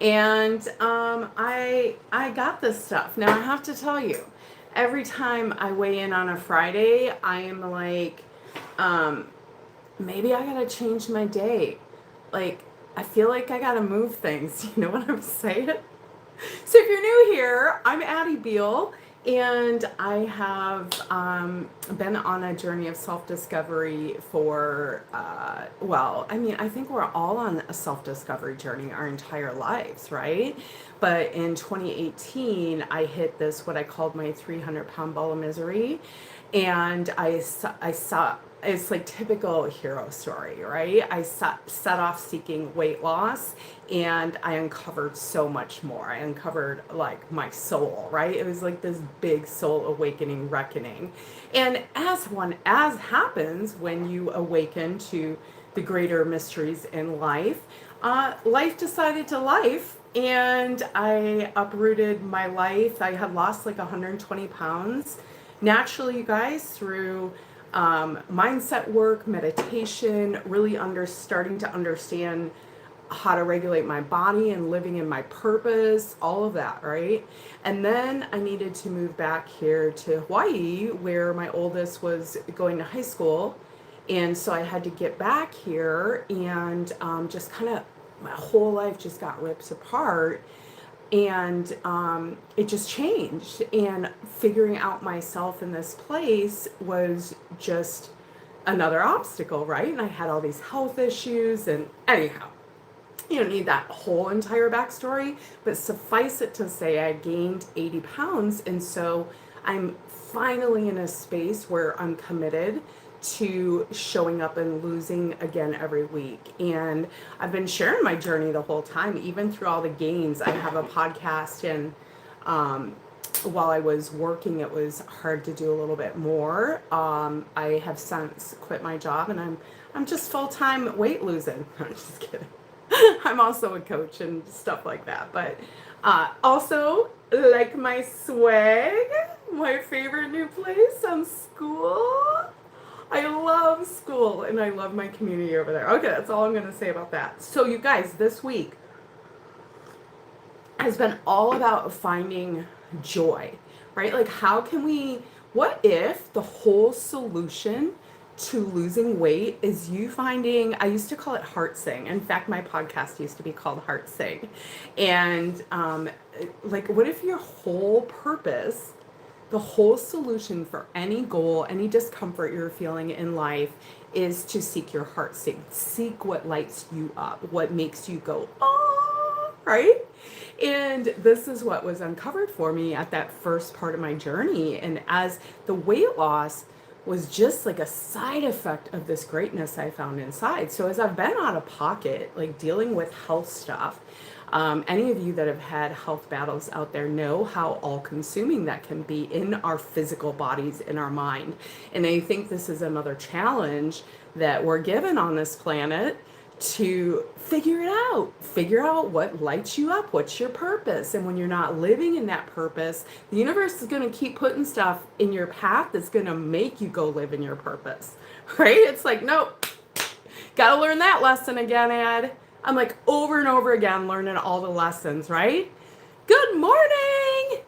And I got this stuff. Now I have to tell you, every time I weigh in on a Friday, I am like, um, maybe I gotta change my day. Like, I feel like I gotta move things. You know what I'm saying? So if you're new here, I'm Addie Beal, and I have been on a journey of self-discovery for, I think we're all on a self-discovery journey our entire lives, right? But in 2018, I hit this, what I called my 300-pound ball of misery, and I saw it's like typical hero story, right? I set off seeking weight loss, and I uncovered so much more. I uncovered like my soul, right? It was like this big soul awakening reckoning. And as happens when you awaken to the greater mysteries in life, life decided to life, and I uprooted my life. I had lost like 120 pounds naturally, you guys, through mindset work, meditation, really starting to understand how to regulate my body and living in my purpose, all of that, right? And then I needed to move back here to Hawaii, where my oldest was going to high school. And so I had to get back here, and just kind of my whole life just got ripped apart. And it just changed. And figuring out myself in this place was just another obstacle, right? And I had all these health issues. And anyhow, you don't need that whole entire backstory, but suffice it to say, I gained 80 pounds. And so I'm finally in a space where I'm committed to showing up and losing again every week. And I've been sharing my journey the whole time, even through all the gains. I have a podcast, and while I was working, it was hard to do a little bit more. I have since quit my job, and I'm just full-time weight losing. I'm just kidding. I'm also a coach and stuff like that. But also, like my swag, my favorite new place, school. I love school, and I love my community over there. Okay, that's all I'm going to say about that. So, you guys, this week has been all about finding joy, right? Like, what if the whole solution to losing weight is you finding, I used to call it heart sing. In fact, my podcast used to be called Heart Sing. And like, what if your whole purpose, the whole solution for any goal, any discomfort you're feeling in life is to seek your heart sing. Seek what lights you up, what makes you go, oh, right? And this is what was uncovered for me at that first part of my journey. And as the weight loss was just like a side effect of this greatness I found inside. So as I've been out of pocket, like dealing with health stuff, any of you that have had health battles out there know how all-consuming that can be in our physical bodies, in our mind. And I think this is another challenge that we're given on this planet, to figure out what lights you up, what's your purpose. And when you're not living in that purpose, the universe is going to keep putting stuff in your path that's going to make you go live in your purpose, right? It's like, nope, gotta learn that lesson again, Ed. I'm like over and over again learning all the lessons, right? Good morning.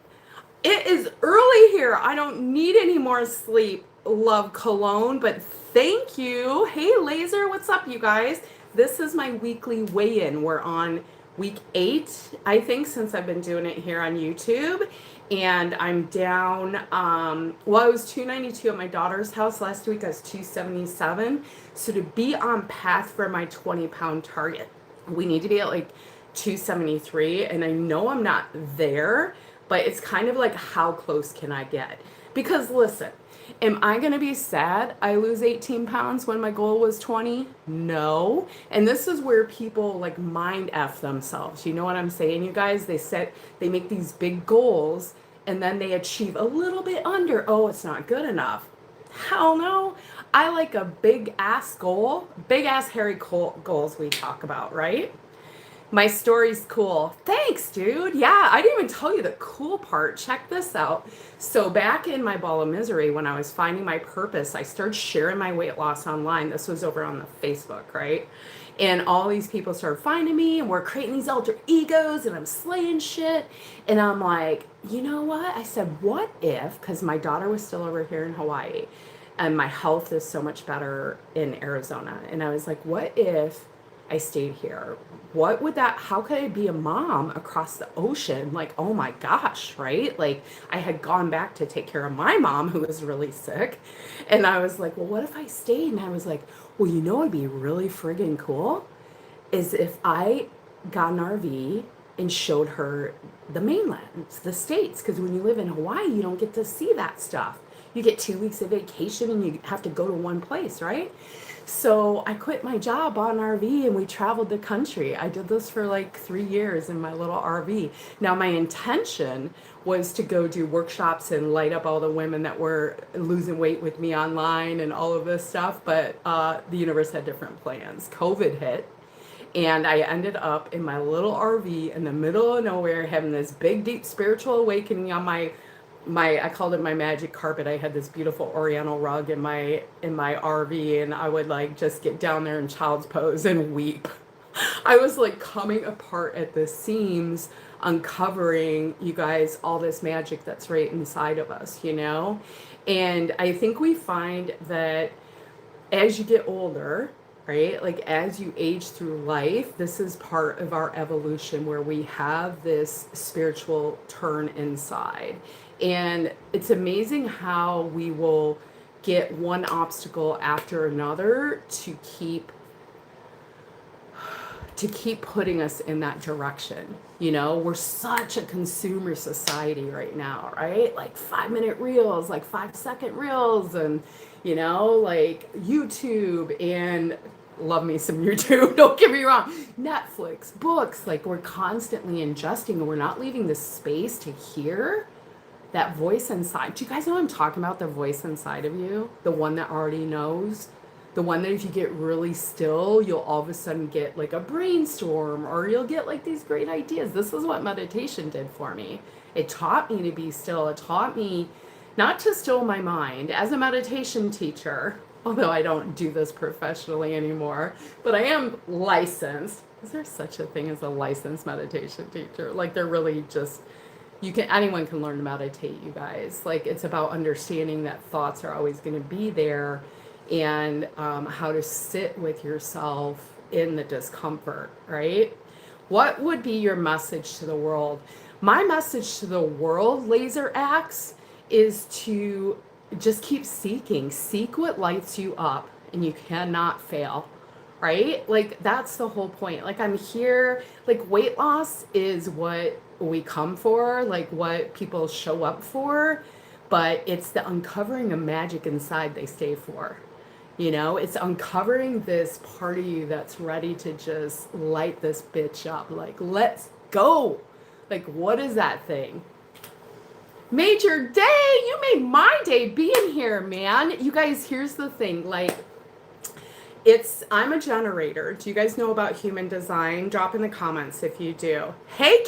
It is early here. I don't need any more sleep, love cologne, but thank you. Hey, Laser, what's up, you guys? This is my weekly weigh-in. We're on week 8, I think, since I've been doing it here on YouTube. And I'm down, I was 292 at my daughter's house last week. I was 277. So to be on path for my 20-pound target, we need to be at like 273. And I know I'm not there, but it's kind of like, how close can I get? Because listen, am I going to be sad I lose 18 pounds when my goal was 20? No. And this is where people like mind F themselves. You know what I'm saying, you guys? They make these big goals, and then they achieve a little bit under. Oh, it's not good enough. Hell no. I like a big ass goal, big ass hairy goals we talk about, right? My story's cool. Thanks, dude. Yeah, I didn't even tell you the cool part. Check this out. So back in my ball of misery, when I was finding my purpose, I started sharing my weight loss online. This was over on the Facebook, right? And all these people started finding me, and we're creating these alter egos, and I'm slaying shit. And I'm like, you know what? I said, what if, because my daughter was still over here in Hawaii, and my health is so much better in Arizona. And I was like, what if I stayed here? What would that, how could I be a mom across the ocean? Like, oh my gosh, right? Like, I had gone back to take care of my mom who was really sick. And I was like, well, what if I stayed? And I was like, well, you know, what'd be really friggin' cool is if I got an RV and showed her the mainland, the States. Because when you live in Hawaii, you don't get to see that stuff. You get 2 weeks of vacation and you have to go to one place, right? So I quit my job on RV and we traveled the country. I did this for like 3 years in my little RV. Now my intention was to go do workshops and light up all the women that were losing weight with me online and all of this stuff, but the universe had different plans. COVID hit, and I ended up in my little RV in the middle of nowhere having this big, deep spiritual awakening on my I called it my magic carpet. I had this beautiful oriental rug in my RV, and I would like just get down there in child's pose and weep. I was like coming apart at the seams, uncovering, you guys, all this magic that's right inside of us, you know? And I think we find that as you get older, right? Like as you age through life, this is part of our evolution where we have this spiritual turn inside. And it's amazing how we will get one obstacle after another to keep putting us in that direction. You know, we're such a consumer society right now, right? Like 5-minute reels, like 5-second reels, and, you know, like YouTube, and love me some YouTube, don't get me wrong, Netflix, books, like we're constantly ingesting and we're not leaving the space to hear that voice inside. Do you guys know what I'm talking about? The voice inside of you, the one that already knows. The one that if you get really still, you'll all of a sudden get like a brainstorm, or you'll get like these great ideas. This is what meditation did for me. It taught me to be still. It taught me not to still my mind. As a meditation teacher, although I don't do this professionally anymore, but I am licensed. Is there such a thing as a licensed meditation teacher? Like they're really just, anyone can learn to meditate, you guys. Like it's about understanding that thoughts are always going to be there, and how to sit with yourself in the discomfort, right? What would be your message to the world? My message to the world, Laser Axe, is to just keep seeking. Seek what lights you up, and you cannot fail, right? Like that's the whole point. Like I'm here, like weight loss is what we come for, like what people show up for, but it's the uncovering of magic inside they stay for. You know, it's uncovering this part of you that's ready to just light this bitch up. Like, let's go. Like, what is that thing? Made your day. You made my day being here, man. You guys, here's the thing. Like, I'm a generator. Do you guys know about human design? Drop in the comments if you do. Hey,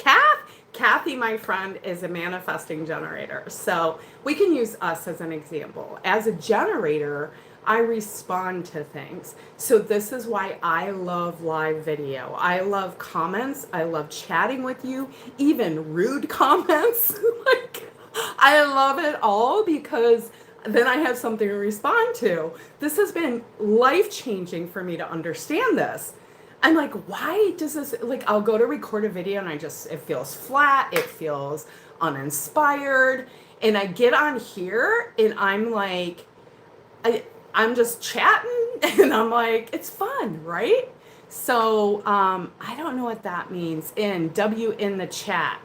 Kathy, my friend, is a manifesting generator. So we can use us as an example. As a generator, I respond to things. So this is why I love live video. I love comments. I love chatting with you, even rude comments. Like, I love it all because then I have something to respond to. This has been life-changing for me to understand this. I'm like, why does this, like, I'll go to record a video and it feels flat, it feels uninspired. And I get on here and I'm like, I'm just chatting and I'm like, it's fun, right? So I don't know what that means. W in the chat.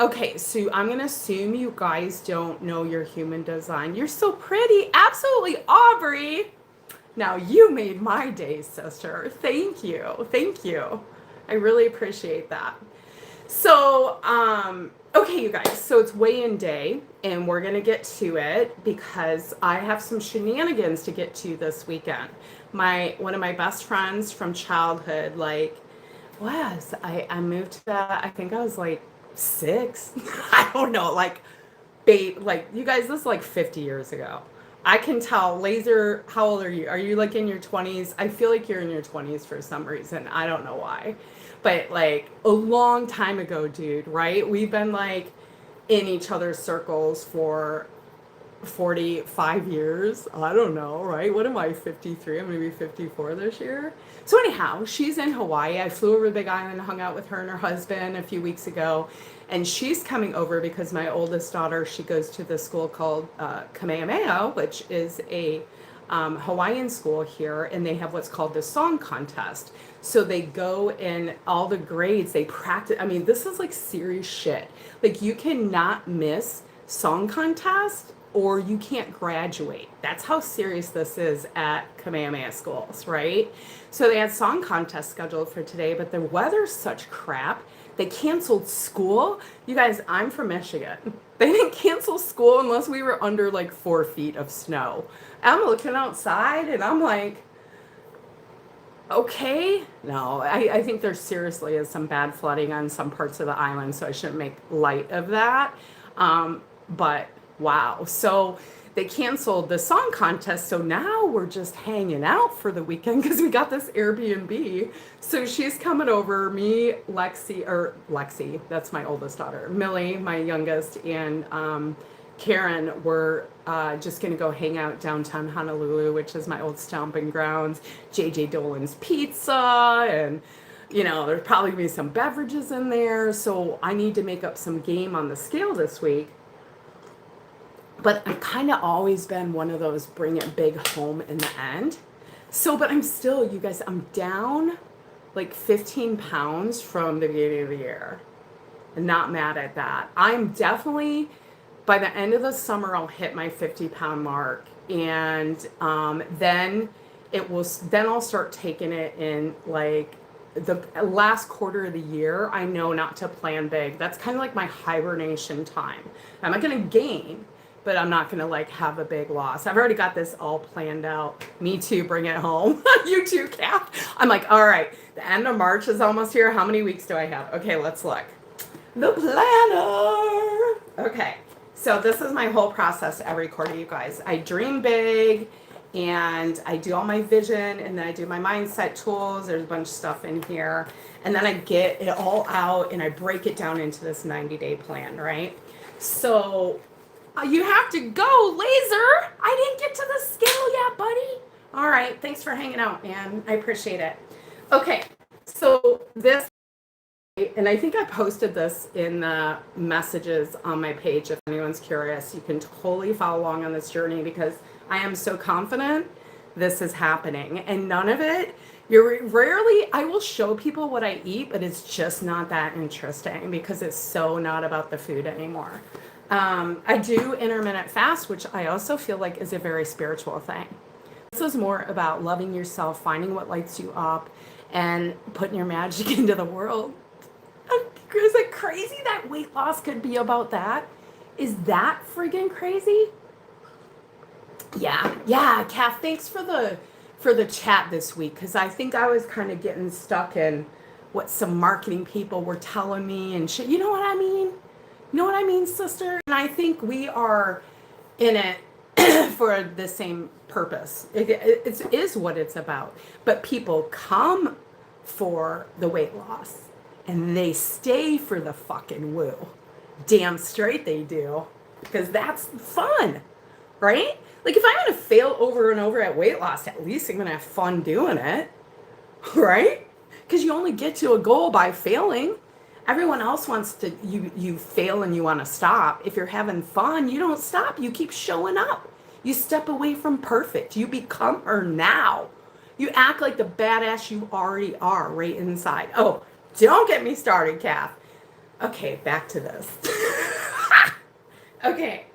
Okay, so I'm going to assume you guys don't know your human design. You're so pretty. Absolutely, Aubrey. Now you made my day, sister. Thank you. Thank you. I really appreciate that. So, okay, you guys, so it's weigh-in day, and we're going to get to it because I have some shenanigans to get to this weekend. One of my best friends from childhood, like, I moved to that, I think I was like 6. I don't know, like, you guys, this is like 50 years ago. I can tell. Laser, how old are you? Are you like in your 20s? I feel like you're in your 20s for some reason. I don't know why. But like a long time ago, dude, right? We've been like in each other's circles for 45 years. I don't know, right? What am I, 53? I'm going to be 54 this year. So, anyhow, she's in Hawaii. I flew over to Big Island, hung out with her and her husband a few weeks ago. And she's coming over because my oldest daughter, she goes to this school called Kamehameha, which is a Hawaiian school here. And they have what's called the song contest. So they go in all the grades, they practice. I mean, this is like serious shit. Like, you cannot miss song contest or you can't graduate. That's how serious this is at Kamehameha schools, right? So they had song contest scheduled for today, but the weather's such crap. They canceled school. You guys, I'm from Michigan. They didn't cancel school unless we were under like 4 feet of snow. I'm looking outside and I'm like, okay. No, I think there seriously is some bad flooding on some parts of the island, so I shouldn't make light of that. But wow. So they canceled the song contest. So now we're just hanging out for the weekend because we got this Airbnb. So she's coming over, me, Lexi, that's my oldest daughter, Millie, my youngest, and Karen, were just going to go hang out downtown Honolulu, which is my old stomping grounds, JJ Dolan's Pizza, and there's probably going to be some beverages in there. So I need to make up some game on the scale this week. But I've kind of always been one of those bring it big home in the end. So, but I'm still, you guys, I'm down like 15 pounds from the beginning of the year. And not mad at that. I'm definitely, by the end of the summer, I'll hit my 50-pound mark. And then I'll start taking it in like the last quarter of the year. I know not to plan big. That's kind of like my hibernation time. I'm not going to gain, but I'm not going to like have a big loss. I've already got this all planned out. Me too, bring it home. You too, Cap. I'm like, all right, the end of March is almost here. How many weeks do I have? Okay, let's look. The planner. Okay, so this is my whole process every quarter, you guys. I dream big and I do all my vision and then I do my mindset tools. There's a bunch of stuff in here. And then I get it all out and I break it down into this 90-day plan, right? So you have to go, Laser. I didn't get to the scale yet, buddy. All right. Thanks for hanging out, man. I appreciate it. Okay. So this, and I think I posted this in the messages on my page. If anyone's curious, you can totally follow along on this journey because I am so confident this is happening. And none of it, I will show people what I eat, but it's just not that interesting because it's so not about the food anymore. I do intermittent fast, which I also feel like is a very spiritual thing. This is more about loving yourself, finding what lights you up, and putting your magic into the world. Is it crazy that weight loss could be about that? Is that friggin' crazy? Yeah, Kath, thanks for the chat this week, because I think I was kind of getting stuck in what some marketing people were telling me and shit. You know what I mean? You know what I mean, sister? And I think we are in it for the same purpose. It is what it's about. But people come for the weight loss and they stay for the fucking woo. Damn straight they do. Because that's fun, right? Like if I'm going to fail over and over at weight loss, at least I'm going to have fun doing it, right? Because you only get to a goal by failing. Everyone else wants to, you fail and you want to stop. If you're having fun, you don't stop. You keep showing up. You step away from perfect. You become her now. You act like the badass you already are right inside. Oh, don't get me started, Kath. Okay, back to this. Okay.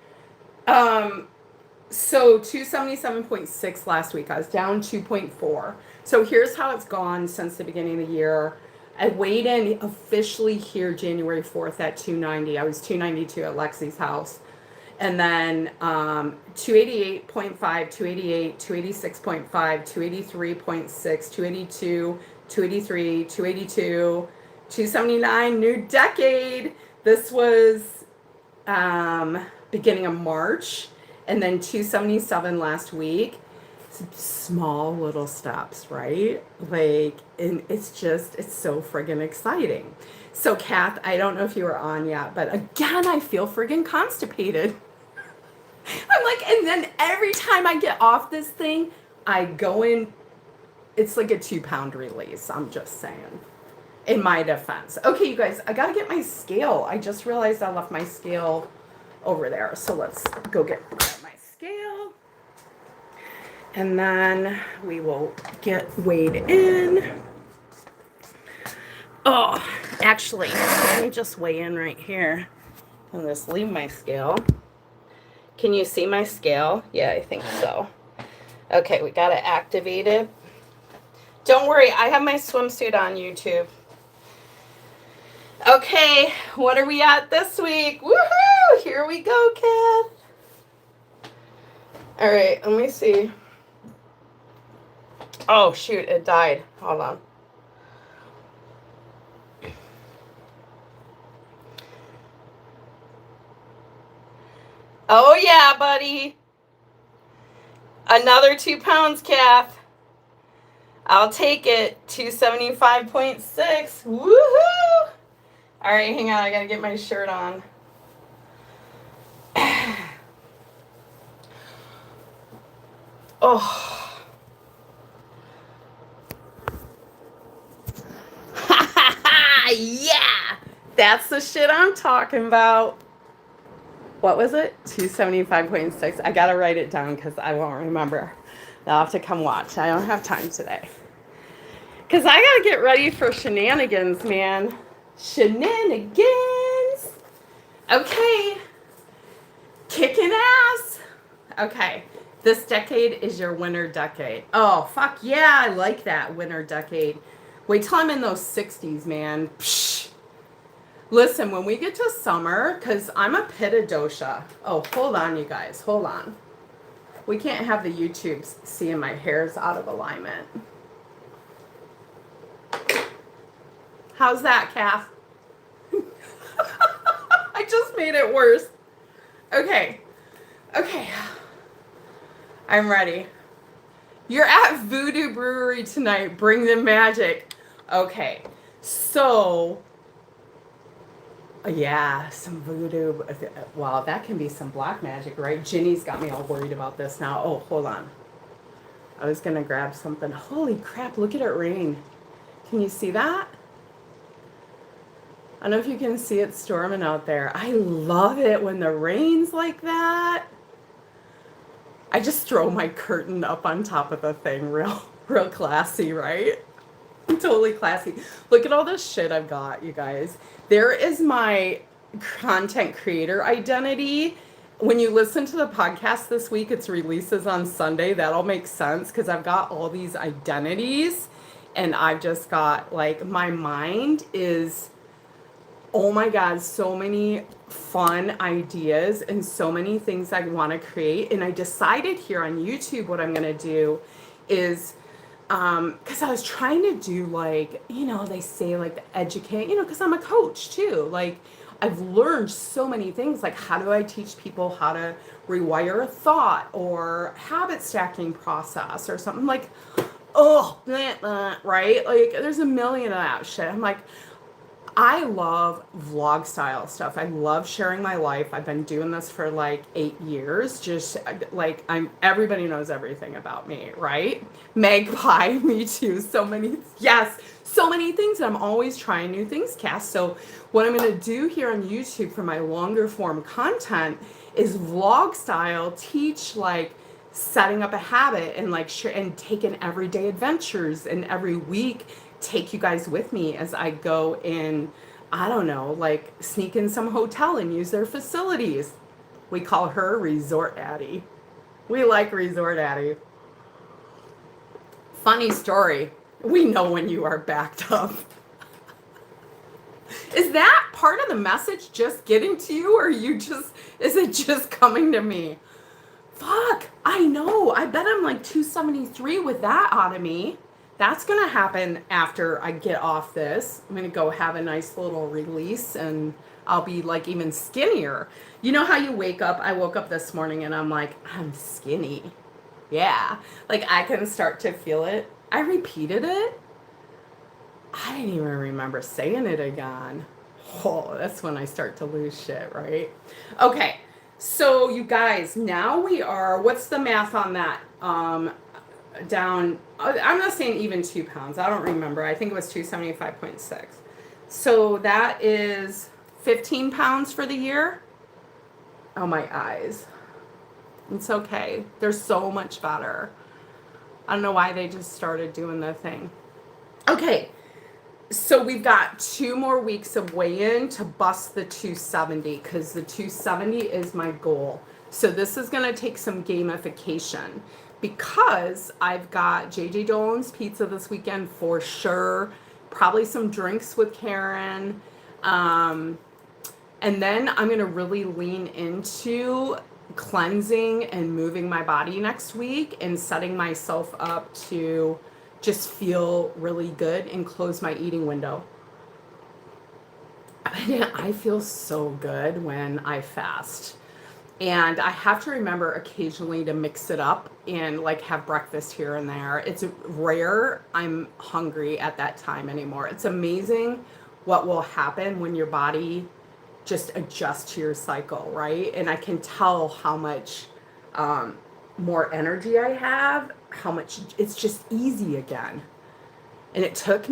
So 277.6 last week. I was down 2.4. So here's how it's gone since the beginning of the year. I weighed in officially here January 4th at 290. I was 292 at Lexi's house. And then 288.5, 288, 286.5, 283.6, 282, 283, 282, 279, new decade. This was beginning of March. and then 277 last week. Small little steps, right? Like, and it's so friggin' exciting. So, Kath, I don't know if you were on yet, but again, I feel friggin' constipated. I'm like, and then every time I get off this thing, I go in, it's like a 2-pound release. I'm just saying, in my defense. Okay, you guys, I gotta get my scale. I just realized I left my scale over there. So let's go grab my scale. And then we will get weighed in. Oh, actually, let me just weigh in right here. I'll just leave my scale. Can you see my scale? Yeah, I think so. Okay, we got to activate it. Don't worry, I have my swimsuit on YouTube. Okay, what are we at this week? Woohoo! Here we go, Kath. All right, let me see. Oh, shoot, it died. Hold on. Oh, yeah, buddy. Another 2 pounds, Kath. I'll take it. 275.6. Woohoo! All right, hang on. I got to get my shirt on. Oh. Yeah, that's the shit I'm talking about. What was it? 275.6. I gotta write it down because I won't remember. I'll have to come watch. I don't have time today. Because I gotta get ready for shenanigans, man. Shenanigans. Okay. Kicking ass. Okay. This decade is your winter decade. Oh, fuck yeah. I like that winter decade. Wait till I'm in those 60s, man. Psh. Listen, when we get to summer, because I'm a Pitta dosha. Oh, hold on, you guys. Hold on. We can't have the YouTubes seeing my hair's out of alignment. How's that, Kath? I just made it worse. Okay. Okay. I'm ready. You're at Voodoo Brewery tonight. Bring the magic. Okay. So, yeah, some voodoo. Wow, that can be some black magic, right? Ginny's got me all worried about this now. Oh, hold on. I was going to grab something. Holy crap, look at it rain. Can you see that? I don't know if you can see it storming out there. I love it when the rain's like that. I just throw my curtain up on top of the thing. Real classy, right? Totally classy. Look at all this shit I've got, you guys. There is my content creator identity. When you listen to the podcast this week, its releases on Sunday. That'll make sense because I've got all these identities and I've just got, like, my mind is, oh my God, so many fun ideas and so many things I want to create. And I decided here on YouTube what I'm going to do is, because I was trying to do, like, you know, they say, like, the educate, you know, because I'm a coach too. Like, I've learned so many things. Like, how do I teach people how to rewire a thought or habit stacking process or something like, oh, blah, blah, right? Like, there's a million of that shit. I'm like, I love vlog style stuff. I love sharing my life. I've been doing this for like 8 years. Just like everybody knows everything about me, right? Magpie, me too. So many things. And I'm always trying new things, Cass. So what I'm going to do here on YouTube for my longer form content is vlog style, teach like setting up a habit and like and taking everyday adventures, and every week take you guys with me as I go in, I don't know, like sneak in some hotel and use their facilities. We call her Resort Addie. We like Resort Addie. Funny story. We know when you are backed up. Is that part of the message just getting to you, or is it just coming to me? Fuck, I know. I bet I'm like 273 with that out of me. That's going to happen after I get off this. I'm going to go have a nice little release and I'll be like even skinnier. You know how you wake up? I woke up this morning and I'm like, I'm skinny. Yeah. Like I can start to feel it. I repeated it. I didn't even remember saying it again. Oh, that's when I start to lose shit, right? Okay. So you guys, now we are, what's the math on that? Down, I'm not saying even 2 pounds. I don't remember. I think it was 275.6. So that is 15 pounds for the year. Oh, my eyes. It's okay. They're so much better. I don't know why they just started doing the thing. Okay. So we've got 2 more weeks of weigh-in to bust the 270 because the 270 is my goal. So this is going to take some gamification because I've got JJ Dolan's Pizza this weekend for sure. Probably some drinks with Karen. And then I'm going to really lean into cleansing and moving my body next week and setting myself up to just feel really good and close my eating window. I feel so good when I fast. And I have to remember occasionally to mix it up and like have breakfast here and there. It's rare I'm hungry at that time anymore. It's amazing what will happen when your body just adjusts to your cycle, right? And I can tell how much more energy I have, how much it's just easy again. And it took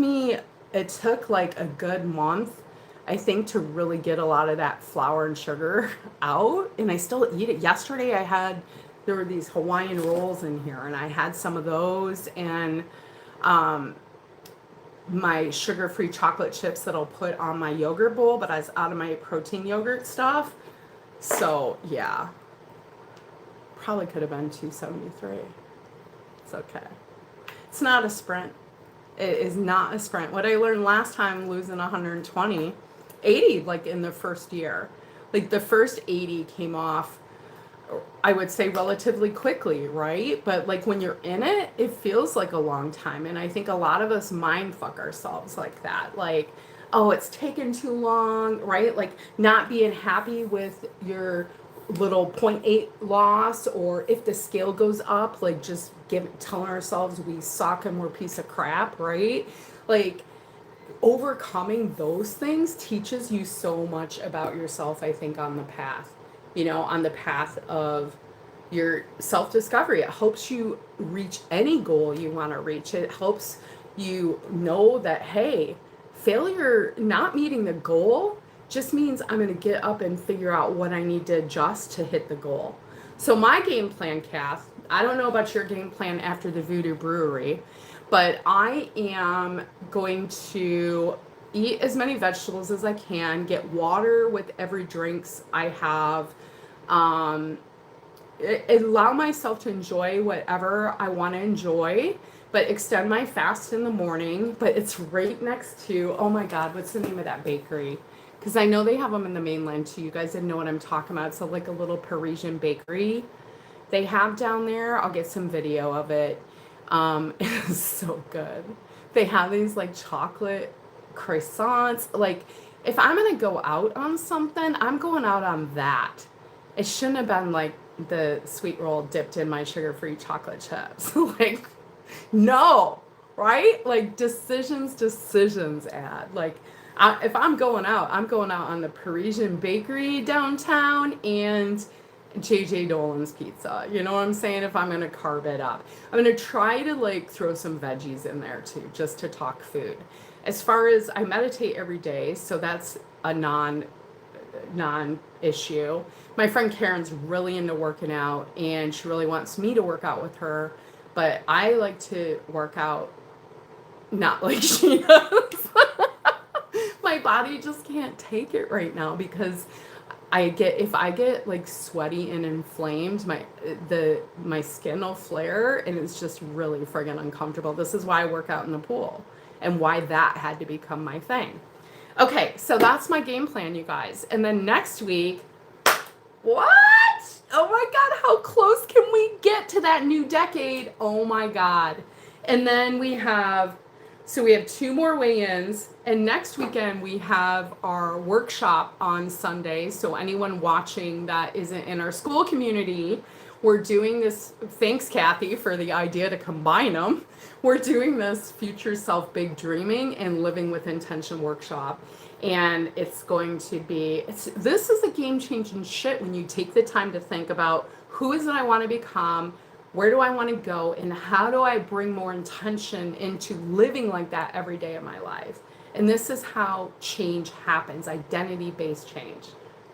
like a good month, I think, to really get a lot of that flour and sugar out. And I still eat it. Yesterday there were these Hawaiian rolls in here and I had some of those and my sugar-free chocolate chips that I'll put on my yogurt bowl, but I was out of my protein yogurt stuff. So yeah, probably could have been 273. It's okay. It's not a sprint. It is not a sprint. What I learned last time losing 120, 80 like in the first year. Like the first 80 came off, I would say relatively quickly, right? But like when you're in it, it feels like a long time. And I think a lot of us mind fuck ourselves like that. Like, oh, it's taken too long, right? Like not being happy with your little 0.8 loss, or if the scale goes up, like just telling ourselves we suck and we're a piece of crap, right? Like overcoming those things teaches you so much about yourself, I think, on the path, on the path of your self-discovery. It helps you reach any goal you want to reach. It helps you know that, hey, failure, not meeting the goal, just means I'm going to get up and figure out what I need to adjust to hit the goal. So my game plan, Kath, I don't know about your game plan after the Voodoo Brewery, but I am going to eat as many vegetables as I can, get water with every drinks I have, allow myself to enjoy whatever I want to enjoy, but extend my fast in the morning. But it's right next to, oh my God, what's the name of that bakery? Because I know they have them in the mainland too. You guys didn't know what I'm talking about. It's like a little Parisian bakery they have down there. I'll get some video of it. It's so good. They have these like chocolate croissants. Like if I'm going to go out on something, I'm going out on that. It shouldn't have been like the sweet roll dipped in my sugar-free chocolate chips. Like, no, right? Like decisions add. Like, if I'm going out on the Parisian bakery downtown and JJ Dolan's Pizza. You know what I'm saying? If I'm going to carve it up, I'm going to try to like throw some veggies in there too, just to talk food. As far as I meditate every day, so that's a non-issue. My friend Karen's really into working out and she really wants me to work out with her, but I like to work out not like she does. My body just can't take it right now because if I get like sweaty and inflamed, my skin will flare and it's just really friggin' uncomfortable. This is why I work out in the pool and why that had to become my thing. Okay, so that's my game plan, you guys. And then next week, what? Oh my God, how close can we get to that new decade? Oh my God. And then we have 2 more weigh-ins, and next weekend we have our workshop on Sunday. So anyone watching that isn't in our school community, we're doing this. Thanks, Kathy, for the idea to combine them. We're doing this Future Self Big Dreaming and Living with Intention workshop. And it's going to be, this is a game-changing shit when you take the time to think about who is it I want to become, where do I want to go, and how do I bring more intention into living like that every day of my life? And this is how change happens, identity-based change.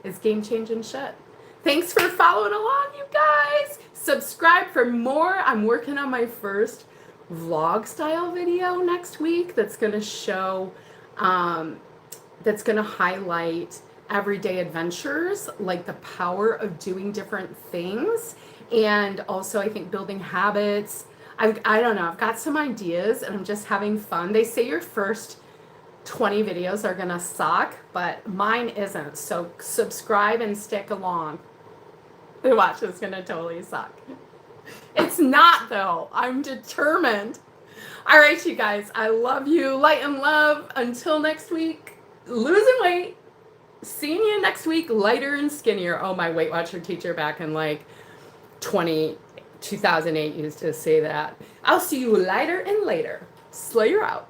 It's game-changing shit. Thanks for following along, you guys. Subscribe for more. I'm working on my first vlog-style video next week that's going to show, that's going to highlight everyday adventures, like the power of doing different things. And also, I think building habits. I don't know. I've got some ideas, and I'm just having fun. They say your first 20 videos are gonna suck, but mine isn't. So subscribe and stick along. Watch, it's gonna totally suck. It's not though. I'm determined. All right, you guys. I love you. Light and love. Until next week. Losing weight. Seeing you next week. Lighter and skinnier. Oh, my Weight Watcher teacher back in like 2008 used to say that. I'll see you lighter and later. Slayer out.